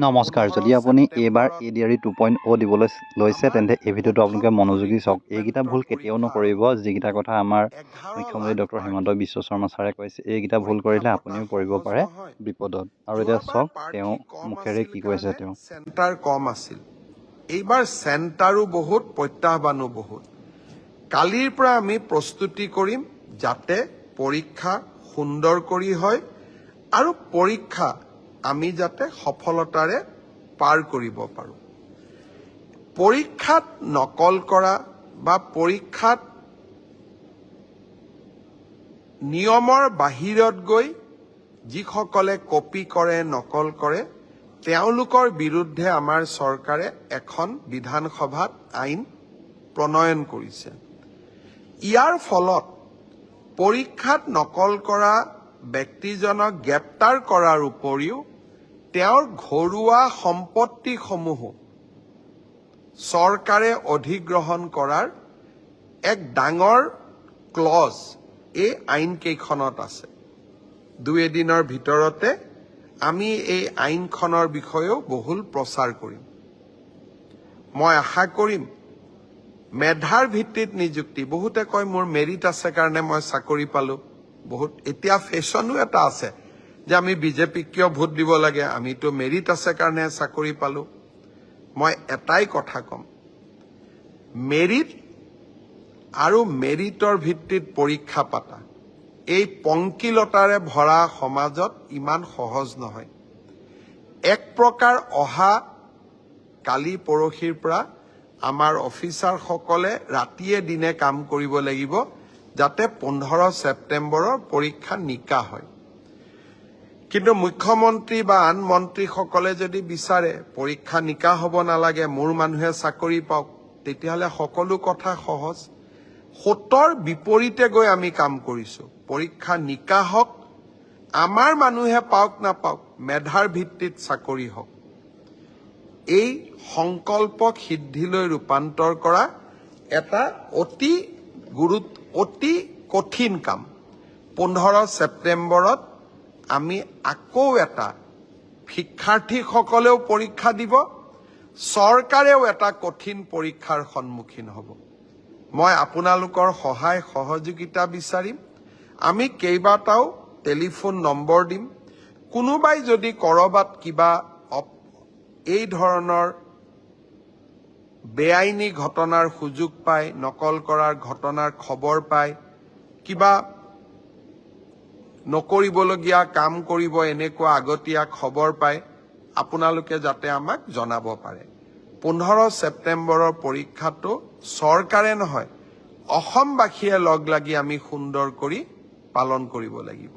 নমস্কাৰ, যদি আপুনি এইবাৰ ADRE 2.0 দিবলৈ লৈছে তেন্তে এই ভিডিঅ'টো আপোনালোকে মনোযোগী চাওক। এইকেইটা ভুল কেতিয়াও নকৰিব, যিকেইটা কথা আমাৰ মুখ্যমন্ত্ৰী ডক্টৰ হিমন্ত বিশ্ব শৰ্মা ছাৰে কৈছে। এইকেইটা ভুল কৰিলে আপুনিও পৰিব পাৰে বিপদত। আৰু এতিয়া চাওক তেওঁ মুখেৰে কি কৈছে। তেওঁ চেণ্টাৰ কম আছিল, এইবাৰ চেণ্টাৰো বহুত, প্ৰত্যাহ্বানো বহুত। কালিৰ পৰা আমি প্ৰস্তুতি কৰিম যাতে পৰীক্ষা সুন্দৰ কৰি হয় আৰু পৰীক্ষা আমি যাতে সফলতাৰে পাৰ কৰিব পাৰোঁ। পৰীক্ষাত নকল কৰা বা পৰীক্ষাত নিয়মৰ বাহিৰত গৈ যিসকলে কপি কৰে, নকল কৰে, তেওঁলোকৰ বিৰুদ্ধে আমাৰ চৰকাৰে এখন বিধানসভাত আইন প্ৰণয়ন কৰিছে। ইয়াৰ ফলত পৰীক্ষাত নকল কৰা ব্যক্তিজনক গ্ৰেপ্তাৰ কৰাৰ উপৰিও তেওঁৰ ঘৰুৱা সম্পত্তিসমূহো চৰকাৰে অধিগ্ৰহণ কৰাৰ এক ডাঙৰ ক্লজ এই আইনকেইখনত আছে। দুই এদিনৰ ভিতৰতে আমি এই আইনখনৰ বিষয়েও বহুল প্ৰচাৰ কৰিম। মই আশা কৰিম মেধাৰ ভিত্তিত নিযুক্তি, বহুতে কয় মোৰ মেৰিট আছে কাৰণে মই চাকৰি পালো। বহুত এতিয়া ফেশ্বনো এটা আছে যে আমি বিজেপিক কিয় ভোট দিব লাগে, আমিতো মেৰিট আছে কাৰণে চাকৰি পালো। মই এটাই কথা ক'ম, মেৰিট আৰু মেৰিটৰ ভিত্তিত পৰীক্ষা পাতা এই পংকিলতাৰে ভৰা সমাজত ইমান সহজ নহয়। এক প্ৰকাৰ অহা কালি পৰহিৰ পৰা আমাৰ অফিচাৰসকলে ৰাতিয়ে দিনে কাম কৰিব লাগিব যাতে 15 ছেপ্টেম্বৰৰ পৰীক্ষা নিকা হয়। কিন্তু মুখ্যমন্ত্ৰী বা আন মন্ত্ৰীসকলে যদি বিচাৰে পৰীক্ষা নিকা হ'ব নালাগে, মোৰ মানুহে চাকৰি পাওক, তেতিয়াহ'লে সকলো কথা সহজ। সতৰ বিপৰীতে গৈ আমি কাম কৰিছো। পৰীক্ষা নিকা হওক, আমাৰ মানুহে পাওক নাপাওক, মেধাৰ ভিত্তিত চাকৰি হওক। এই সংকল্পক সিদ্ধিলৈ ৰূপান্তৰ কৰা এটা অতি কঠিন কাম। 15 ছেপ্টেম্বৰত আমি আকৌ এটা শিক্ষাৰ্থীসকলেও পৰীক্ষা দিব, চৰকাৰেও এটা কঠিন পৰীক্ষাৰ সন্মুখীন হ'ব। মই আপোনালোকৰ সহায় সহযোগিতা বিচাৰিম। আমি কেইবাটাও টেলিফোন নম্বৰ দিম। কোনোবাই যদি কৰবাত কিবা এই ধৰণৰ বেআইনী ঘটনাৰ সুযোগ পায়, নকল কৰাৰ ঘটনাৰ খবৰ পায়, কিবা নকৰিবলগীয়া কাম কৰিব এনেকুৱা আগতীয়া খবৰ পায়, আপোনালোকে যাতে আমাক জনাব পাৰে। 15 ছেপ্টেম্বৰৰ পৰীক্ষাটো চৰকাৰে নহয়, অসমবাসীয়ে লগ লাগি আমি সুন্দৰ কৰি পালন কৰিব লাগিব।